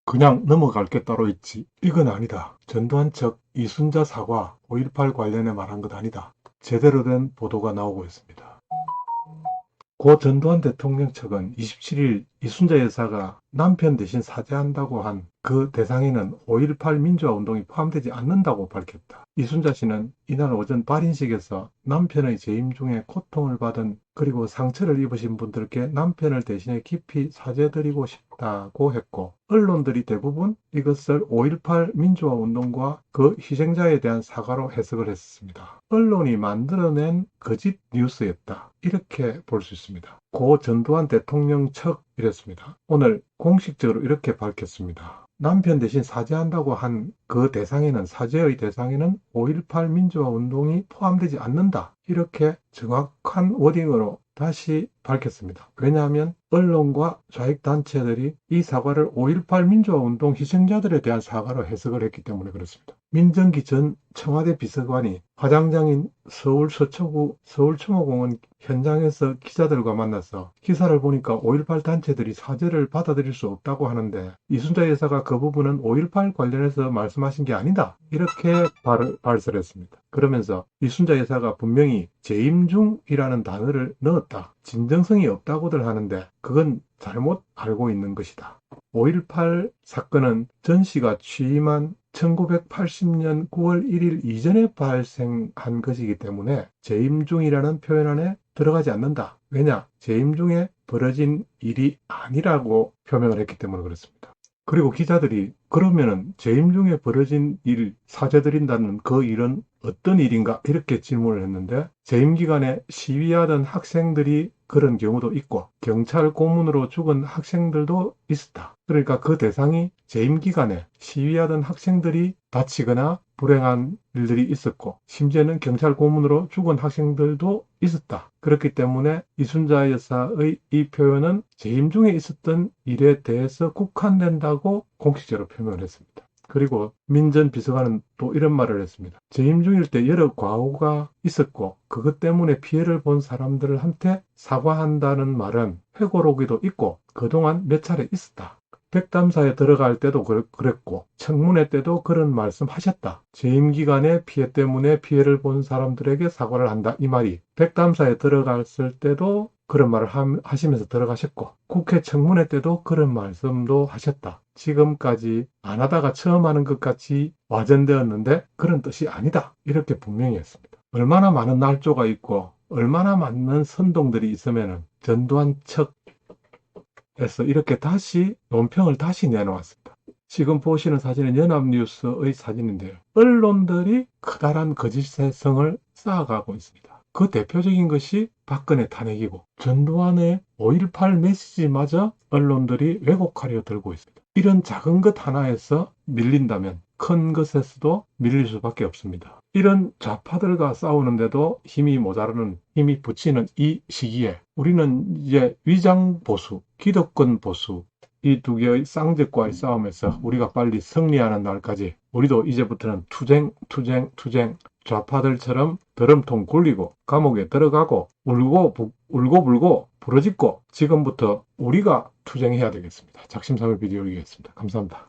그냥 넘어갈 게 따로 있지. 이건 아니다. 전두환 측 이순자 사과 5.18 관련해 말한 것 아니다. 제대로 된 보도가 나오고 있습니다. 고 전두환 대통령 측은 27일 이순자 여사가 남편 대신 사죄한다고 한 그 대상에는 5.18 민주화 운동이 포함되지 않는다고 밝혔다. 이순자 씨는 이날 오전 발인식에서 남편의 재임 중에 고통을 받은 그리고 상처를 입으신 분들께 남편을 대신해 깊이 사죄드리고 싶다고 했고, 언론들이 대부분 이것을 5.18 민주화 운동과 그 희생자에 대한 사과로 해석을 했습니다. 언론이 만들어낸 거짓 뉴스였다, 이렇게 볼 수 있습니다. 고 전두환 대통령 측 이랬습니다. 오늘 공식적으로 이렇게 밝혔습니다. 남편 대신 사죄한다고 한 그 대상에는, 사죄의 대상에는 5.18 민주화 운동이 포함되지 않는다, 이렇게 정확한 워딩으로 다시 밝혔습니다. 왜냐하면 언론과 좌익단체들이 이 사과를 5.18 민주화 운동 희생자들에 대한 사과로 해석을 했기 때문에 그렇습니다. 민정기 전 청와대 비서관이 화장장인 서울 서초구 서울청호공원 현장에서 기자들과 만나서 기사를 보니까 5.18 단체들이 사죄를 받아들일 수 없다고 하는데, 이순자 여사가 그 부분은 5.18 관련해서 말씀하신 게 아니다, 이렇게 발설했습니다. 그러면서 이순자 여사가 분명히 재임 중이라는 단어를 넣었다, 진정성이 없다고들 하는데 그건 잘못 알고 있는 것이다. 5.18 사건은 전 씨가 취임한 1980년 9월 1일 이전에 발생한 것이기 때문에 재임 중이라는 표현 안에 들어가지 않는다. 왜냐? 재임 중에 벌어진 일이 아니라고 표명을 했기 때문에 그렇습니다. 그리고 기자들이 그러면은 재임 중에 벌어진 일, 사죄드린다는 그 일은 어떤 일인가, 이렇게 질문을 했는데, 재임 기간에 시위하던 학생들이 그런 경우도 있고 경찰 고문으로 죽은 학생들도 있었다. 그러니까 그 대상이 재임 기간에 시위하던 학생들이 다치거나 불행한 일들이 있었고, 심지어는 경찰 고문으로 죽은 학생들도 있었다. 그렇기 때문에 이순자 여사의 이 표현은 재임 중에 있었던 일에 대해서 국한된다고 공식적으로 표명을 했습니다. 그리고 민 전 비서관은 또 이런 말을 했습니다. 재임 중일 때 여러 과오가 있었고 그것 때문에 피해를 본 사람들한테 사과한다는 말은 회고록에도 있고 그동안 몇 차례 있었다. 백담사에 들어갈 때도 그랬고 청문회 때도 그런 말씀 하셨다. 재임 기간에 피해 때문에 피해를 본 사람들에게 사과를 한다, 이 말이 백담사에 들어갔을 때도 그런 말을 하시면서 들어가셨고, 국회 청문회 때도 그런 말씀도 하셨다. 지금까지 안 하다가 처음 하는 것 같이 와전되었는데 그런 뜻이 아니다, 이렇게 분명히 했습니다. 얼마나 많은 날조가 있고 얼마나 많은 선동들이 있으면 전두환 측에서 이렇게 다시 논평을 다시 내놓았습니다. 지금 보시는 사진은 연합뉴스의 사진인데요. 언론들이 커다란 거짓성을 쌓아가고 있습니다. 그 대표적인 것이 박근혜 탄핵이고, 전두환의 5.18 메시지마저 언론들이 왜곡하려 들고 있습니다. 이런 작은 것 하나에서 밀린다면 큰 것에서도 밀릴 수밖에 없습니다. 이런 좌파들과 싸우는데도 힘이 모자라는, 힘이 붙이는 이 시기에 우리는 이제 위장 보수, 기득권 보수, 이 두 개의 쌍적과의 싸움에서 우리가 빨리 승리하는 날까지 우리도 이제부터는 투쟁, 좌파들처럼 드럼통 굴리고 감옥에 들어가고 울고 불고 부러짓고 지금부터 우리가 투쟁해야 되겠습니다. 작심삼일 비디오 올리겠습니다. 감사합니다.